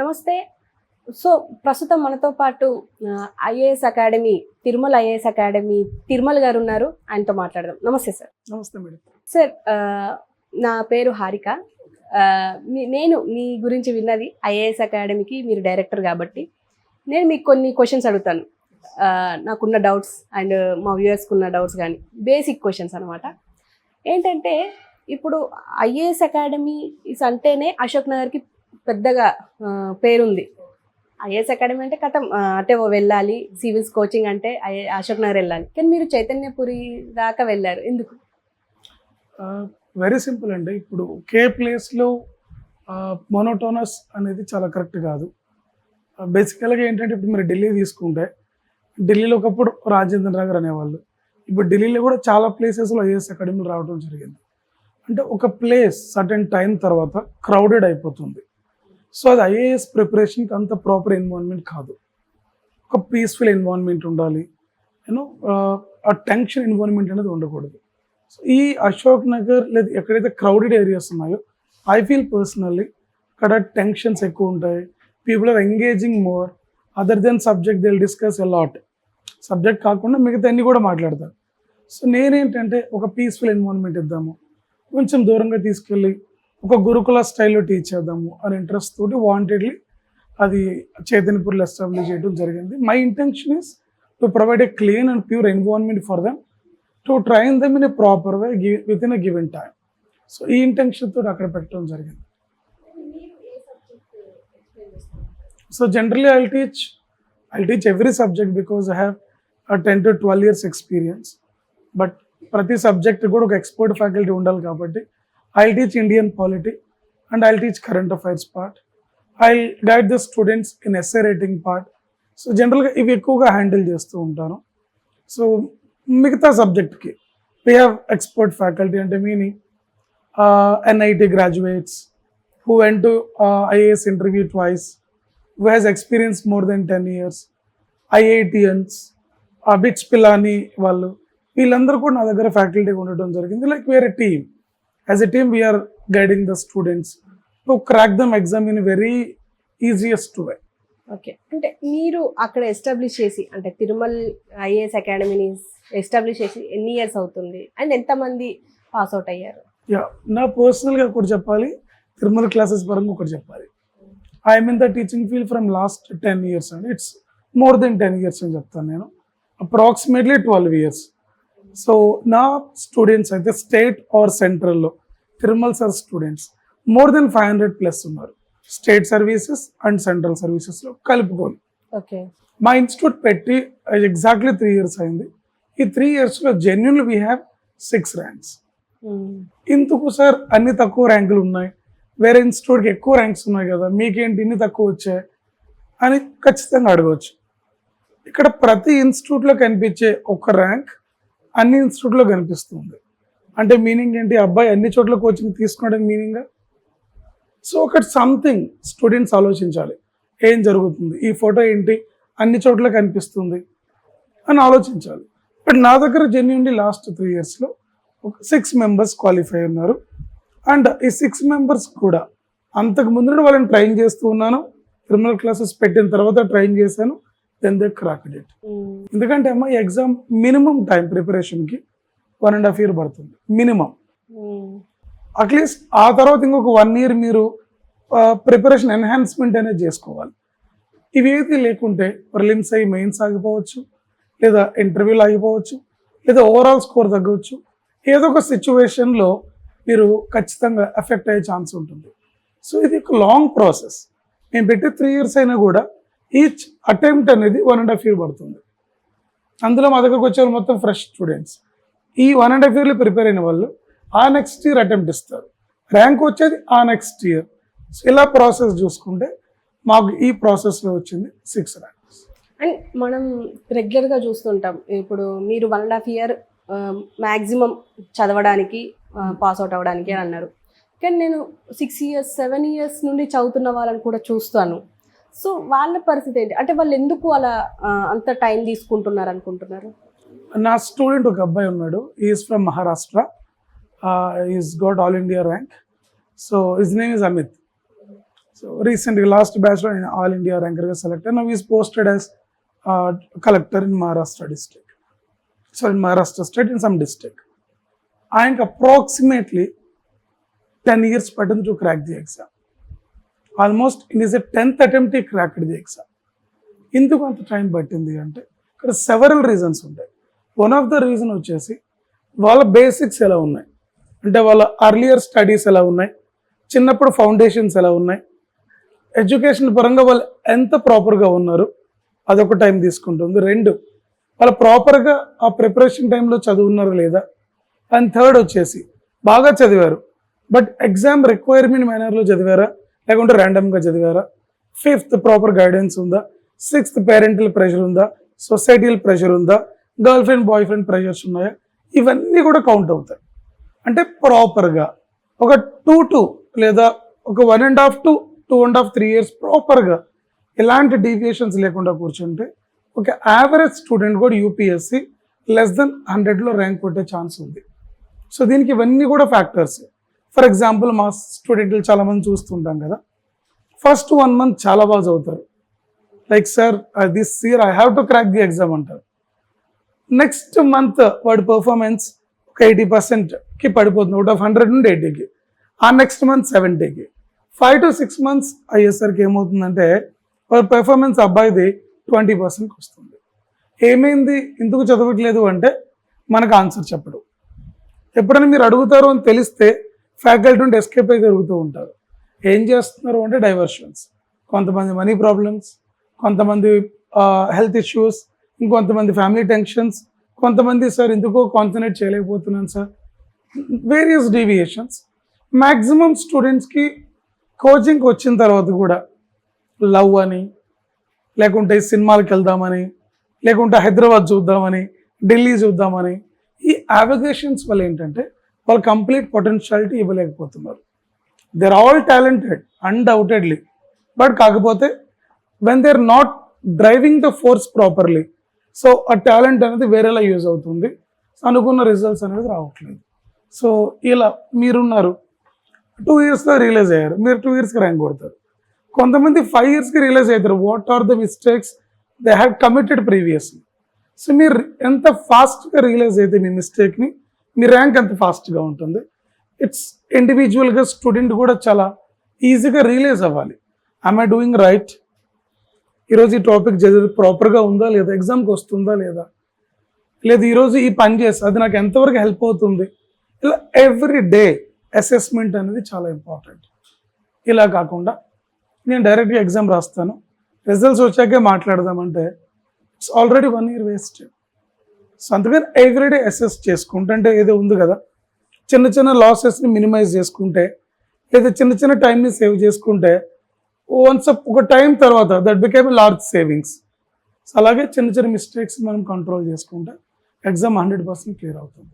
నమస్తే. సో, ప్రస్తుతం మనతో పాటు IAS academy, Tirumala IAS academy Tirumala గారున్నారు. ఆయనతో మాట్లాడదాం. నమస్తే సార్. నమస్తే మేడం. సార్, నా పేరు హారిక. నేను మీ గురించి విన్నది ఐఏఎస్ అకాడమీకి మీరు డైరెక్టర్ కాబట్టి, నేను మీకు కొన్ని క్వశ్చన్స్ అడుగుతాను. నాకున్న డౌట్స్ అండ్ మా వ్యూయర్స్కి ఉన్న డౌట్స్ కానీ బేసిక్ క్వశ్చన్స్ అనమాట. ఏంటంటే, ఇప్పుడు ఐఏఎస్ అకాడమీ అంటేనే అశోక్ నగర్కి పెద్దగా పేరుంది. ఐఏఎస్ అకాడమీ అంటే కథం అంటే వెళ్ళాలి, సివిల్స్ కోచింగ్ అంటే అశోక్ నగర్ వెళ్ళాలి. కానీ మీరు చైతన్యపురి దాకా వెళ్ళారు, ఎందుకు? వెరీ సింపుల్ అండి. ఇప్పుడు ఒకే ప్లేస్లో మోనోటోనస్ అనేది చాలా కరెక్ట్ కాదు. బేసికల్గా ఏంటంటే, ఇప్పుడు మీరు ఢిల్లీ తీసుకుంటే, ఢిల్లీలో ఒకప్పుడు రాజేంద్ర నగర్ అనేవాళ్ళు. ఇప్పుడు ఢిల్లీలో కూడా చాలా ప్లేసెస్లో ఐఏఎస్ అకాడమీలు రావడం జరిగింది. అంటే ఒక ప్లేస్ సర్టెన్ టైం తర్వాత క్రౌడెడ్ అయిపోతుంది. సో అది ఐఏఎస్ ప్రిపరేషన్కి అంత ప్రాపర్ ఎన్వైరన్మెంట్ కాదు. ఒక పీస్ఫుల్ ఎన్వైరన్మెంట్ ఉండాలి, యూనో ఆ టెన్షన్ ఎన్వైరన్మెంట్ అనేది ఉండకూడదు. సో ఈ అశోక్ నగర్ లేదా ఎక్కడైతే క్రౌడెడ్ ఏరియాస్ ఉన్నాయో, ఐ ఫీల్ పర్సనల్లీ అక్కడ టెన్షన్స్ ఎక్కువ ఉంటాయి. People are engaging more other than subject. They will discuss a lot. Subject కాకుండా మిగతా అన్ని కూడా మాట్లాడతారు. సో నేనేంటంటే ఒక పీస్ఫుల్ ఎన్వైరన్మెంట్ ఇద్దాము, కొంచెం దూరంగా తీసుకెళ్ళి ఒక గురుకుల స్టైల్లో టీచ్ చేద్దాము అని ఇంట్రెస్ట్ తోటి వాంటెడ్లీ అది చైతన్యపూర్లో ఎస్టాబ్లిష్ చేయడం జరిగింది. My intention is to provide a clean and pure environment for them, to train them in a proper way with in a given time. So ఈ ఇంటెన్షన్ తోటి అక్కడ పెట్టడం జరిగింది. So generally I'll teach every subject because I have a 10 to 12 years experience. But ప్రతి subject కూడా ఒక expert faculty ఉండాలి కాబట్టి I'll teach Indian polity and I'll teach current affairs part. I'll guide the students in essay writing part. So జనరల్గా ఇవి ఎక్కువగా handle చేస్తూ ఉంటాను. సో మిగతా సబ్జెక్ట్కి we have expert faculty అంటే meaning NIT graduates who went to IAS interview twice, who has experience more than 10 years, IITians, BITS Pilani వాళ్ళు, వీళ్ళందరూ కూడా నా దగ్గర ఫ్యాకల్టీ ఉండటం జరిగింది. Like we are a team. As a team we are guiding the students to crack them exam in very easiest way. Okay, అంటే మీరు అక్కడ ఎస్టాబ్లిష్ చేసి, అంటే తిరుమల ఐఏఎస్ అకాడమీని ఎస్టాబ్లిష్ చేసి ఎన్ని ఇయర్స్ అవుతుంది అండ్ ఎంతమంది పాస్ అవుట్ అయ్యారు? యా, నా పర్సనల్గా ఒకటి చెప్పాలి, తిరుమల క్లాసెస్ పరంగా ఒకటి చెప్పాలి. I'm in the teaching field from last 10 years అండి. ఇట్స్ మోర్ దెన్ 10 years అని చెప్తాను నేను. Approximately 12 years. సో నా స్టూడెంట్స్ అయితే స్టేట్ ఆర్ సెంట్రల్లో Tirumala sir students more than 500+ ఉన్నారు, స్టేట్ సర్వీసెస్ అండ్ సెంట్రల్ సర్వీసెస్లో కలుపుకొని. ఓకే, మా ఇన్స్టిట్యూట్ పెట్టి ఎగ్జాక్ట్లీ 3 years అయింది. ఈ 3 yearsలో జెన్యున్లీ వీ హ్యావ్ 6 ranks. ఇందుకు సార్ అన్ని తక్కువ ర్యాంకులు ఉన్నాయి, వేరే ఇన్స్టిట్యూట్కి ఎక్కువ ర్యాంక్స్ ఉన్నాయి కదా, మీకేంటి ఇన్ని తక్కువ వచ్చాయి అని ఖచ్చితంగా అడగవచ్చు. ఇక్కడ ప్రతి ఇన్స్టిట్యూట్లో కనిపించే ఒక ర్యాంక్ అన్ని ఇన్స్టిట్యూట్లో కనిపిస్తుంది. అంటే మీనింగ్ ఏంటి, అబ్బాయి అన్ని చోట్ల కోచింగ్ తీసుకున్నాడని మీనింగా? సో ఒకటి సంథింగ్ స్టూడెంట్స్ ఆలోచించాలి, ఏం జరుగుతుంది, ఈ ఫోటో ఏంటి అన్ని చోట్ల కనిపిస్తుంది అని ఆలోచించాలి. బట్ నా దగ్గర జెన్యున్లీ లాస్ట్ 3 yearsలో ఒక 6 members క్వాలిఫై ఉన్నారు. అండ్ ఈ 6 members కూడా అంతకు ముందు వాళ్ళని ట్రైన్ చేస్తూ ఉన్నాను. తిరుమల క్లాసెస్ పెట్టిన తర్వాత ట్రైన్ చేశాను. Then they cracked it. ఎందుకంటే అమ్మ ఈ ఎగ్జామ్ మినిమం టైం ప్రిపరేషన్కి 1.5 years పడుతుంది మినిమం. అట్లీస్ట్ ఆ తర్వాత ఇంకొక 1 year మీరు ప్రిపరేషన్ ఎన్హాన్స్మెంట్ అనేది చేసుకోవాలి. ఇవేది లేకుంటే ప్రిలిమ్స్ అయ్యి మెయిన్స్ ఆగిపోవచ్చు, లేదా ఇంటర్వ్యూలు ఆగిపోవచ్చు, లేదా ఓవరాల్ స్కోర్ తగ్గవచ్చు. ఏదో ఒక సిచ్యువేషన్లో మీరు ఖచ్చితంగా ఎఫెక్ట్ అయ్యే ఛాన్స్ ఉంటుంది. సో ఇది ఒక లాంగ్ ప్రాసెస్. మేము పెట్టి 3 years అయినా కూడా ఈచ్ అటెంప్ట్ అనేది 1.5 years పడుతుంది. అందులో మా దగ్గరకు వచ్చే వాళ్ళు మొత్తం ఫ్రెష్ స్టూడెంట్స్. ఈ 1.5 yearలో ప్రిపేర్ అయిన వాళ్ళు ఆ నెక్స్ట్ ఇయర్ అటెంప్ట్ ఇస్తారు, ర్యాంక్ వచ్చేది ఆ నెక్స్ట్ ఇయర్. సో ఇలా ప్రాసెస్ చూసుకుంటే మాకు ఈ ప్రాసెస్లో వచ్చింది 6 ranks. అండ్ మనం రెగ్యులర్గా చూస్తుంటాం, ఇప్పుడు మీరు 1.5 years మ్యాక్సిమం చదవడానికి పాస్ అవుట్ అవ్వడానికి అని అన్నారు. కానీ నేను 6 years 7 years నుండి చదువుతున్న వాళ్ళని కూడా చూస్తాను. సో వాళ్ళ పరిస్థితి ఏంటి, అంటే వాళ్ళు ఎందుకు అలా అంత టైం తీసుకుంటున్నారు అనుకుంటున్నారు? నా స్టూడెంట్ ఒక అబ్బాయి ఉన్నాడు, is from Maharashtra, is got all India rank. So his name is Amit. So రీసెంట్గా లాస్ట్ బ్యాచ్లో నేను ఆల్ ఇండియా ర్యాంకర్గా సెలెక్ట్ అయినా is posted as collector in Maharashtra district. So in Maharashtra state in some district. ఆయనకి అప్రాక్సిమేట్లీ 10 years పట్టింది to crack the exam. Almost in is a 10th attempt ఈ cracked the exam. ఎందుకు అంత time పట్టింది అంటే ఇక్కడ several reasons ఉంటాయి. వన్ ఆఫ్ ద రీజన్ వచ్చేసి వాళ్ళ బేసిక్స్ ఎలా ఉన్నాయి, అంటే వాళ్ళ అర్లియర్ స్టడీస్ ఎలా ఉన్నాయి, చిన్నప్పుడు ఫౌండేషన్స్ ఎలా ఉన్నాయి, ఎడ్యుకేషన్ పరంగా వాళ్ళు ఎంత ప్రాపర్గా ఉన్నారు, అదొక టైం తీసుకుంటుంది. 2, వాళ్ళు ప్రాపర్గా ఆ ప్రిపరేషన్ టైంలో చదువున్నారా లేదా. అండ్ 3rd వచ్చేసి బాగా చదివారు బట్ ఎగ్జామ్ రిక్వైర్మెంట్ మేనర్లో చదివారా లేకుంటే ర్యాండమ్గా చదివారా. 5th ప్రాపర్ గైడెన్స్ ఉందా. 6th పేరెంటల్ ప్రెషర్ ఉందా, సొసైటీల్ ప్రెషర్ ఉందా, girlfriend boyfriend pressures ఉన్నాయా, ఇవన్నీ కూడా కౌంట్ అవుతాయి. అంటే ప్రాపర్గా ఒక 2 లేదా ఒక 1.5 to 2.5, 3 years ప్రాపర్గా ఎలాంటి డీవియేషన్స్ లేకుండా కూర్చుంటే ఒక యావరేజ్ స్టూడెంట్ కూడా యూపీఎస్సి లెస్ దెన్ 100లో ర్యాంక్ కొట్టే ఛాన్స్ ఉంది. సో దీనికి ఇవన్నీ కూడా ఫ్యాక్టర్స్. ఫర్ ఎగ్జాంపుల్ మా స్టూడెంట్లు చాలామంది చూస్తుంటాం కదా, ఫస్ట్ 1 month చాలా బాగా చదువుతారు, like sir this year I have to crack the exam అంటారు. నెక్స్ట్ మంత్ వాడి పర్ఫార్మెన్స్ ఒక 80%కి పడిపోతుంది, అవుట్ ఆఫ్ 100 నుండి 80కి. ఆ నెక్స్ట్ మంత్ 70కి. 5 to 6 months అయ్యేసరికి ఏమవుతుందంటే వాడి పెర్ఫార్మెన్స్ అబ్బాయిది 20%కి వస్తుంది. ఏమైంది, ఎందుకు చదవట్లేదు అంటే మనకు ఆన్సర్ చెప్పడు. ఎప్పుడైనా మీరు అడుగుతారు అని తెలిస్తే ఫ్యాకల్టీ నుండి ఎస్కేప్ అయి తిరుగుతూ ఉంటారు. ఏం చేస్తున్నారు అంటే డైవర్షన్స్, కొంతమంది మనీ ప్రాబ్లమ్స్, కొంతమంది హెల్త్ ఇష్యూస్, ఇంకొంతమంది ఫ్యామిలీ టెన్షన్స్, కొంతమంది సార్ ఎందుకో కాన్సన్ట్రేట్ చేయలేకపోతున్నాను సార్, వేరియస్ డీవియేషన్స్. మ్యాక్సిమం స్టూడెంట్స్కి కోచింగ్కి వచ్చిన తర్వాత కూడా లవ్ అని, లేకుంటే సినిమాలకు వెళ్దామని, లేకుంటే హైదరాబాద్ చూద్దామని, ఢిల్లీ చూద్దామని, ఈ అవిగేషన్స్ వల్ల ఏంటంటే వాళ్ళు కంప్లీట్ పొటెన్షియాలిటీ ఇవ్వలేకపోతున్నారు. They are all talented undoubtedly, but కాకపోతే when they are not driving the force properly, so ఆ టాలెంట్ అనేది వేరేలా యూజ్ అవుతుంది, అనుకున్న రిజల్ట్స్ అనేది రావట్లేదు. సో ఇలా మీరున్నారు 2 yearsలో రియలైజ్ అయ్యారు, మీరు 2 yearsకి ర్యాంక్ కొడతారు. కొంతమంది 5 yearsకి రియలైజ్ అవుతారు what are the mistakes they had committed previously. So మీరు ఎంత ఫాస్ట్గా రియలైజ్ అయితే మీ మిస్టేక్ని, మీ ర్యాంక్ అంత ఫాస్ట్గా ఉంటుంది. ఇట్స్ ఇండివిజువల్గా స్టూడెంట్ కూడా చాలా ఈజీగా రియలైజ్ అవ్వాలి, ఐమ్ ఐ డూయింగ్ రైట్, ఈరోజు ఈ టాపిక్ చదివి ప్రాపర్గా ఉందా లేదా, ఎగ్జామ్కి వస్తుందా లేదా, లేదు ఈరోజు ఈ పని చేస్తే అది నాకు ఎంతవరకు హెల్ప్ అవుతుంది. ఇలా ఎవ్రీ డే అసెస్మెంట్ అనేది చాలా ఇంపార్టెంట్. ఇలా కాకుండా నేను డైరెక్ట్గా ఎగ్జామ్ రాస్తాను, రిజల్ట్స్ వచ్చాకే మాట్లాడదామంటే it's already 1 year waste. So అందుకని ఎవ్రీడే అసెస్ చేసుకుంటే, అంటే ఏదో ఉంది కదా, చిన్న చిన్న లాసెస్ని మినిమైజ్ చేసుకుంటే, లేదా చిన్న చిన్న టైంని సేవ్ చేసుకుంటే వన్స్ ఒక టైం తర్వాత దట్ బికేమ్ లార్జ్ సేవింగ్స్. అలాగే చిన్న చిన్న మిస్టేక్స్ మనం కంట్రోల్ చేసుకుంటే ఎగ్జామ్ 100% క్లియర్ అవుతుంది.